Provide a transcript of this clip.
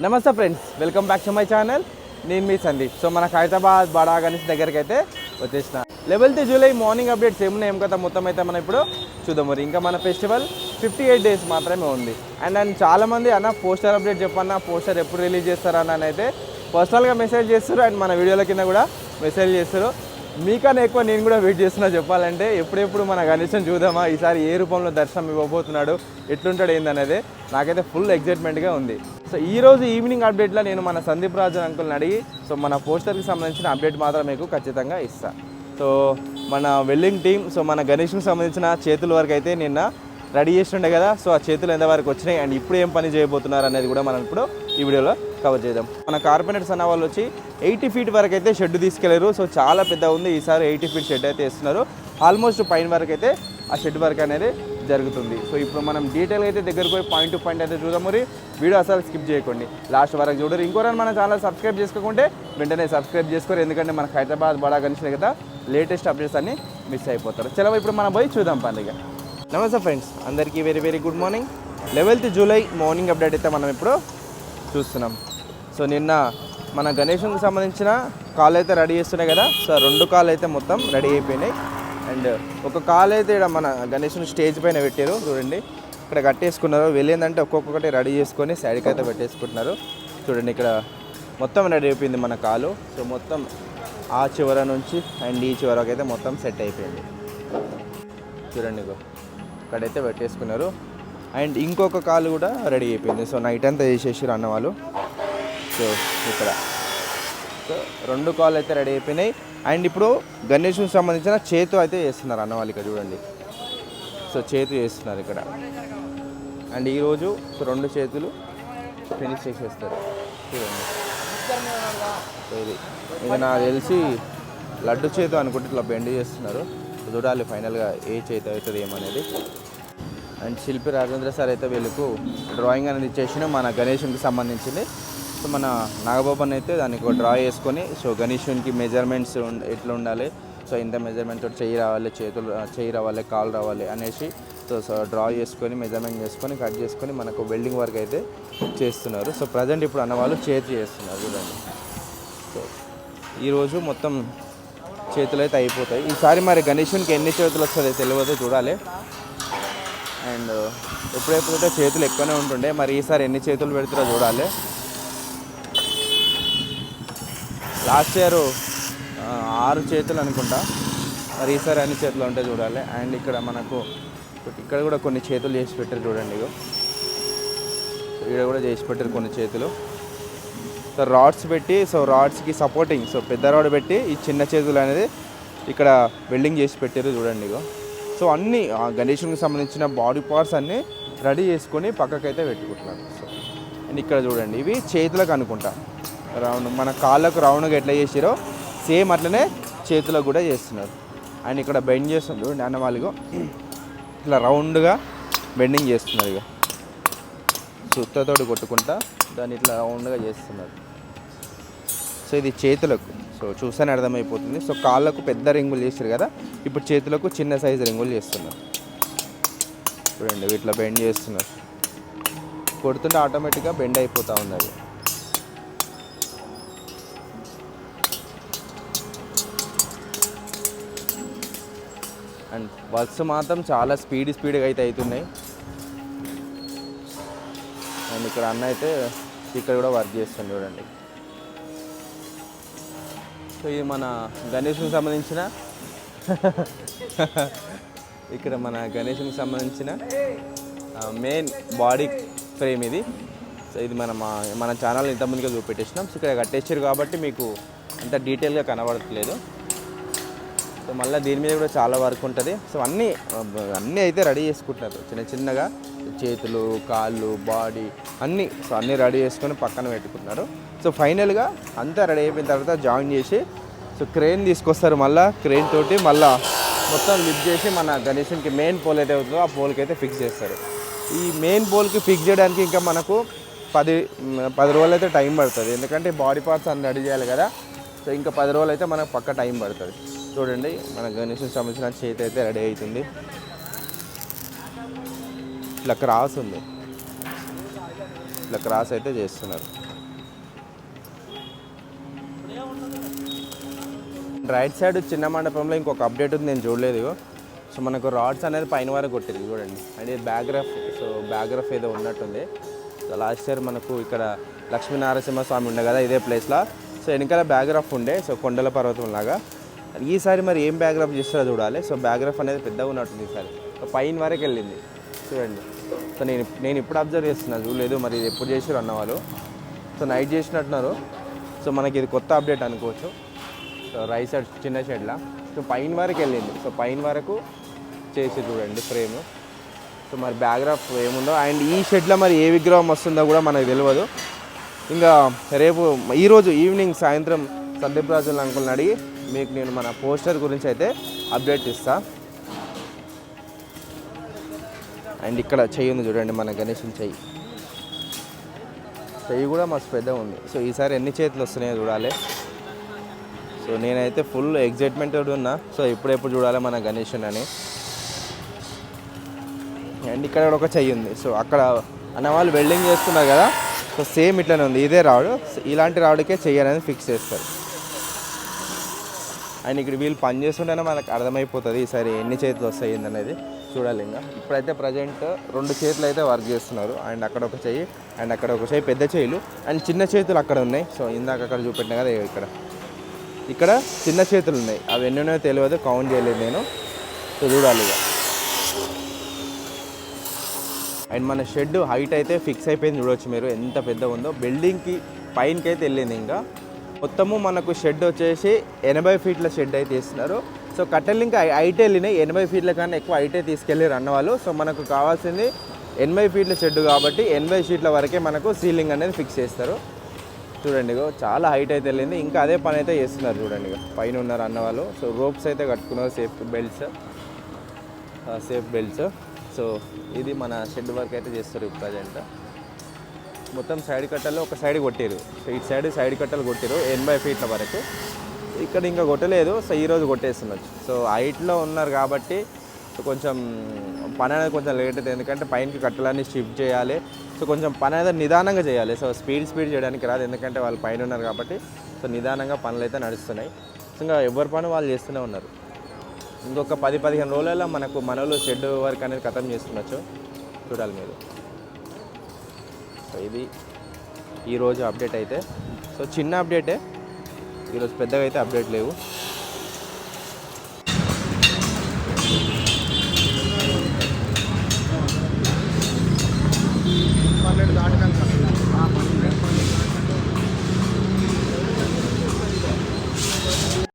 నమస్తే friends, welcome back to my channel. నేను మీ Sandeep. So మన హైదరాబాద్ బడా గణేష్ దగ్గరికి అయితే వచ్చేసిన. 11th జూలై మార్నింగ్ అప్డేట్స్ ఏమున్నాయి, ఏం కదా మొత్తం అయితే మనం ఇప్పుడు చూద్దాం. మరి ఇంకా మన ఫెస్టివల్ 58 days మాత్రమే ఉంది. అండ్ చాలామంది అన్న పోస్టర్ అప్డేట్ చెప్పన్నా, పోస్టర్ ఎప్పుడు రిలీజ్ చేస్తారని అయితే పర్సనల్గా మెసేజ్ చేస్తారు. అండ్ మన వీడియోల కింద కూడా మెసేజ్ చేస్తారు. మీకన్నా ఎక్కువ నేను కూడా వెయిట్ చేస్తున్నా చెప్పాలంటే. ఎప్పుడెప్పుడు మన గణేష్ని చూద్దామా, ఈసారి ఏ రూపంలో దర్శనం ఇవ్వబోతున్నాడు, ఎట్లుంటాడు ఏందనేది నాకైతే ఫుల్ ఎక్సైట్మెంట్గా ఉంది. సో ఈరోజు ఈవినింగ్ అప్డేట్లో నేను మన సందీప్ రాజన్ అంకుల్ని అడిగి సో మన పోస్టర్కి సంబంధించిన అప్డేట్ మాత్రం మీకు ఖచ్చితంగా ఇస్తాను. సో మన వెల్డింగ్ టీం, సో మన గణేష్కి సంబంధించిన చేతుల వరకు అయితే నిన్న రెడీ చేస్తుండే కదా. సో ఆ చేతులు ఎంతవరకు వచ్చినాయి అండ్ ఇప్పుడు ఏం పని చేయబోతున్నారు అనేది కూడా మనం ఇప్పుడు ఈ వీడియోలో కవర్ చేద్దాం. మన కార్పెంటర్స్ అన్న వాళ్ళు వచ్చి 80 feet వరకు అయితే షెడ్ తీసుకెళ్లారు. సో చాలా పెద్ద ఉంది. ఈసారి 80 feet షెడ్ అయితే వేస్తున్నారు. ఆల్మోస్ట్ పైన వరకు అయితే ఆ షెడ్ వర్క్ అనేది జరుగుతుంది. సో ఇప్పుడు మనం డీటెయిల్గా అయితే దగ్గరకు పోయి పాయింట్ టు పాయింట్ అయితే చూద్దాం. మరి వీడియో అసలు స్కిప్ చేయకండి, లాస్ట్ వరకు చూడరు. ఇంకోరైనా మన ఛానల్ సబ్స్క్రైబ్ చేసుకోకుంటే వెంటనే సబ్స్క్రైబ్ చేసుకోరు, ఎందుకంటే మన హైదరాబాద్ బడా గణేష్ కదా లేటెస్ట్ అప్డేట్స్ అన్ని మిస్ అయిపోతారు. చలో ఇప్పుడు మనం పోయి చూద్దాం పండుగ. నమస్తే ఫ్రెండ్స్, అందరికీ very very good morning. 11th July morning update అయితే మనం ఇప్పుడు చూస్తున్నాం. సో నిన్న మన గణేష్కి సంబంధించిన కాల్ అయితే రెడీ చేస్తున్నాయి కదా. సో 2 కాళ్ళు అయితే మొత్తం రెడీ అయిపోయినాయి. అండ్ ఒక కాల్ అయితే ఇక్కడ మన గణేష్ని స్టేజ్ పైన పెట్టారు చూడండి. ఇక్కడ కట్టేసుకున్నారు. వెళ్ళిందంటే ఒక్కొక్కటి రెడీ చేసుకొని సైడ్కి అయితే పెట్టేసుకుంటున్నారు చూడండి. ఇక్కడ మొత్తం రెడీ అయిపోయింది మన కాలు. సో మొత్తం ఆ చివర నుంచి అండ్ ఈ చివరకు అయితే మొత్తం సెట్ అయిపోయింది చూడండి. ఇక్కడైతే పెట్టేసుకున్నారు. అండ్ ఇంకొక కాలు కూడా రెడీ అయిపోయింది. సో నైట్ అంతా చేసేసారు అన్నవాళ్ళు. సో ఇక్కడ సో 2 కాళ్ళు అయితే రెడీ అయిపోయినాయి. అండ్ ఇప్పుడు గణేష్కి సంబంధించిన చేతు అయితే చేస్తున్నారు అన్నవాళ్ళు. ఇక్కడ చూడండి. సో చేతు చేస్తున్నారు ఇక్కడ. అండ్ ఈరోజు 2 చేతులు ఫినిష్ చేసేస్తారు చూడండి. సో ఇది నాకు తెలిసి లడ్డు చేతు అనుకుంటే ఇట్లా బెండ్ చేస్తున్నారు. చూడాలి ఫైనల్గా ఏ చేతి అవుతుంది ఏమనేది. అండ్ శిల్పి రాజేంద్ర సార్ అయితే వీళ్ళకు డ్రాయింగ్ అనేది ఇచ్చేసిన మన గణేష్కి సంబంధించింది. సో మన నాగబాబన్ అయితే దానికి ఒక డ్రా చేసుకొని సో గణేష్కి మెజర్మెంట్స్ ఎట్లా ఉండాలి, సో ఇంత మెజర్మెంట్ తోటి చెయ్యి రావాలి, చెయ్యి రావాలి, కాలు రావాలి అనేసి సో డ్రా చేసుకొని మెజర్మెంట్ చేసుకొని కట్ చేసుకొని మనకు వెల్డింగ్ వర్క్ అయితే చేస్తున్నారు. సో ప్రజెంట్ ఇప్పుడు అన్నవాళ్ళు చేతి చేస్తున్నారు చూడండి. సో ఈరోజు మొత్తం చేతులు అయితే అయిపోతాయి. ఈసారి మరి గణేష్కి ఎన్ని చేతులు వస్తుందో తెలియదు, చూడాలి. అండ్ ఎప్పుడెప్పుడైతే చేతులు ఎక్కువనే ఉంటుండే, మరి ఈసారి ఎన్ని చేతులు పెడతారో చూడాలి. లాస్ట్ ఇయర్ 6 చేతులు అనుకుంటా, మరి ఈసారి అన్ని చేతులు ఉంటే చూడాలి. అండ్ ఇక్కడ మనకు ఇక్కడ కూడా కొన్ని చేతులు చేసి పెట్టారు చూడండి. ఇక్కడ కూడా చేసి పెట్టారు కొన్ని చేతులు. సో రాడ్స్ పెట్టి, సో రాడ్స్కి సపోర్టింగ్ సో పెద్ద రాడ్ పెట్టి ఈ చిన్న చేతులు అనేది ఇక్కడ వెల్డింగ్ చేసి పెట్టారు చూడండి. సో అన్నీ గణేష్కి సంబంధించిన బాడీ పార్ట్స్ అన్నీ రెడీ చేసుకొని పక్కకైతే పెట్టుకుంటున్నారు. సో అండ్ ఇక్కడ చూడండి, ఇవి చేతులకు అనుకుంటా రౌండ్, మన కాళ్ళకు రౌండ్గా ఎట్లా చేసారో సేమ్ అట్లనే చేతులకు కూడా చేస్తున్నారు. అండ్ ఇక్కడ బెండ్ చేస్తున్నారు చూడండి అన్నవాళ్ళు. ఇట్లా రౌండ్గా బెండింగ్ చేస్తున్నారు. ఇక సుత్తతోటి కొట్టుకుంటా దాన్ని ఇట్లా రౌండ్గా చేస్తున్నారు. సో ఇది చేతులకు, సో చూస్తేనే అర్థమైపోతుంది. సో కాళ్ళకు పెద్ద రింగులు చేస్తారు కదా, ఇప్పుడు చేతులకు చిన్న సైజు రింగులు చేస్తున్నారు చూడండి. ఇట్లా బెండ్ చేస్తున్నారు. కొడుతుంటే ఆటోమేటిక్గా బెండ్ అయిపోతూ ఉన్నది. అండ్ వర్క్స్ మాత్రం చాలా స్పీడ్గా అయితే అవుతున్నాయి. అండ్ ఇక్కడ అన్న అయితే ఇక్కడ కూడా వర్క్ చేస్తుంది చూడండి. సో ఇది మన గణేష్కి సంబంధించిన ఇక్కడ మన గణేష్కి సంబంధించిన మెయిన్ బాడీ ఫ్రేమ్ ఇది. సో ఇది మన ఛానల్ ఇంతమందిగా చూపెట్టేసినాం. సో ఇక్కడ కట్టేసారు కాబట్టి మీకు అంత డీటెయిల్గా కనబడట్లేదు. సో మళ్ళీ దీని మీద కూడా చాలా వర్క్ ఉంటుంది. సో అన్నీ అయితే రెడీ చేసుకుంటున్నారు చిన్నగా, చేతులు, కాళ్ళు, బాడీ అన్నీ. సో అన్నీ రెడీ చేసుకొని పక్కన పెట్టుకుంటున్నారు. సో ఫైనల్గా అంతా రెడీ అయిపోయిన తర్వాత జాయిన్ చేసి సో క్రెయిన్ తీసుకొస్తారు. మళ్ళీ క్రెయిన్ తోటి మళ్ళీ మొత్తం లిఫ్ట్ చేసి మన గణేష్కి మెయిన్ పోల్ అయితే అవుతుందో ఆ పోల్కి అయితే ఫిక్స్ చేస్తారు. ఈ మెయిన్ పోల్కి ఫిక్స్ చేయడానికి ఇంకా మనకు 10 రోజులు అయితే టైం పడుతుంది, ఎందుకంటే బాడీ పార్ట్స్ అన్ని రెడీ చేయాలి కదా. సో ఇంకా 10 రోజులు అయితే మనకు పక్క టైం పడుతుంది చూడండి. మన గణేష్కి సంబంధించిన చేతి అయితే రెడీ అవుతుంది. ఇట్లా క్రాస్ ఉంది, ఇట్లా క్రాస్ అయితే చేస్తున్నారు. రైట్ సైడ్ చిన్న మండపంలో ఇంకొక అప్డేట్ ఉంది, నేను చూడలేదు. సో మనకు రాడ్స్ అనేది పైన వరకు కొట్టింది చూడండి. అండ్ ఇది బ్యాక్గ్రాఫ్, సో బ్యాక్గ్రాఫ్ ఏదో ఉన్నట్టుంది. సో లాస్ట్ ఇయర్ మనకు ఇక్కడ లక్ష్మీనారసింహ స్వామి ఉండే కదా ఇదే ప్లేస్లో. సో వెనకాల బ్యాక్గ్రాఫ్ ఉండే, సో కొండల పర్వతం లాగా. ఈసారి మరి ఏం బ్యాక్గ్రాఫ్ చేస్తారో చూడాలి. సో బ్యాక్గ్రాఫ్ అనేది పెద్దగా ఉన్నట్టుంది ఈసారి. సో పైన వరకు వెళ్ళింది చూడండి. సో నేను ఇప్పుడు అబ్జర్వ్ చేస్తున్నాను, చూడలేదు మరి ఇది ఎప్పుడు చేసారు అన్నవాళ్ళు. సో నైట్ చేసినట్టున్నారు. సో మనకి ఇది కొత్త అప్డేట్ అనుకోవచ్చు. సో రైట్ సైడ్ చిన్న షెడ్లా సో పైన వరకు వెళ్ళింది. సో పైన వరకు చేసి చూడండి ఫ్రేమ్. సో మరి బ్యాక్గ్రాఫ్ ఏముందో, అండ్ ఈ షెడ్లో మరి ఏ విగ్రహం వస్తుందో కూడా మనకు తెలియదు. ఇంకా రేపు ఈరోజు ఈవినింగ్ సాయంత్రం సందీప్ రాజుల అంకుల్ని అడిగి మీకు నేను మన పోస్టర్ గురించి అయితే అప్డేట్ ఇస్తా. అండ్ ఇక్కడ చెయ్యి ఉంది చూడండి, మన గణేశుని చెయ్యి కూడా మస్తు పెద్దగా ఉంది. సో ఈసారి ఎన్ని చేతులు వస్తున్నాయో చూడాలి. సో నేనైతే ఫుల్ ఎగ్జైట్మెంట్ ఉన్నా. సో ఎప్పుడెప్పుడు చూడాలి మన గణేశుని అని. అండ్ ఇక్కడ ఒక చెయ్యి ఉంది. సో అక్కడ అన్నవాళ్ళు వెల్డింగ్ చేస్తున్నారు కదా, సో సేమ్ ఇట్లనే ఉంది. ఇదే రాడు, ఇలాంటి రాడుకే చెయ్యి అనేది ఫిక్స్ చేస్తారు. అండ్ ఇక్కడ వీళ్ళు పని చేస్తుంటేనే మనకు అర్థమైపోతుంది ఈసారి ఎన్ని చేతులు వస్తాయి అనేది చూడాలి. ఇంకా ఇప్పుడైతే ప్రజెంట్ 2 చేతులు అయితే వర్క్ చేస్తున్నారు. అండ్ అక్కడ ఒక చెయ్యి, అండ్ అక్కడ ఒక చెయ్యి, పెద్ద చేతులు అండ్ చిన్న చేతులు అక్కడ ఉన్నాయి. సో ఇందాక అక్కడ చూపెట్టినా కదా, ఇక్కడ చిన్న చేతులు ఉన్నాయి. అవి ఎన్ని ఉన్నాయో తెలియదు, కౌంట్ చేయలేదు నేను. సో చూడాలి ఇక. అండ్ మన షెడ్ హైట్ అయితే ఫిక్స్ అయిపోయింది, చూడవచ్చు మీరు ఎంత పెద్ద ఉందో. బిల్డింగ్కి పైనకి అయితే వెళ్ళింది. ఇంకా మొత్తము మనకు షెడ్ వచ్చేసి 80 ఫీట్ల షెడ్ అయితే ఇస్తున్నారు. సో కట్టెలు ఇంకా హైట్ వెళ్ళినాయి, 80 ఫీట్ల కన్నా ఎక్కువ హైటే తీసుకెళ్ళారు అన్నవాళ్ళు. సో మనకు కావాల్సింది 80 ఫీట్ల షెడ్ కాబట్టి 80 ఫీట్ల వరకే మనకు సీలింగ్ అనేది ఫిక్స్ చేస్తారు. చూడండి చాలా హైట్ అయితే వెళ్ళింది. ఇంకా అదే పని అయితే చేస్తున్నారు చూడండి. పైన ఉన్నారు అన్నవాళ్ళు. సో రోప్స్ అయితే కట్టుకున్నారు, సేఫ్ బెల్ట్స్. సో ఇది మన షెడ్ వర్క్ అయితే చేస్తారు ఇప్పుడు ప్రజెంట్. మొత్తం సైడ్ కట్టలు ఒక సైడ్ కొట్టారు. సో ఇటు సైడ్ కట్టలు కొట్టారు 80 ఫీట్ల వరకు. ఇక్కడ ఇంకా కొట్టలేదు. సో ఈరోజు కొట్టేస్తున్నారు. సో హైట్లో ఉన్నారు కాబట్టి సో కొంచెం పని అనేది కొంచెం లేట్ అవుతుంది, ఎందుకంటే పైనకి కట్టలన్నీ షిఫ్ట్ చేయాలి. సో కొంచెం పని అనేది నిదానంగా చేయాలి. సో స్పీడ్ చేయడానికి రాదు, ఎందుకంటే వాళ్ళు పైన ఉన్నారు కాబట్టి. సో నిదానంగా పనులు అయితే నడుస్తున్నాయి. సో ఇంకా ఎవరి పని వాళ్ళు చేస్తూనే ఉన్నారు. ఇంకొక 10-15 రోజులలో మనలో షెడ్ వర్క్ అనేది ఖతం చేస్తుండొచ్చు, చూడాలి మీరు. సో ఇది ఈరోజు అప్డేట్ అయితే. సో చిన్న అప్డేటే ఈరోజు, పెద్దగా అయితే అప్డేట్ లేవు.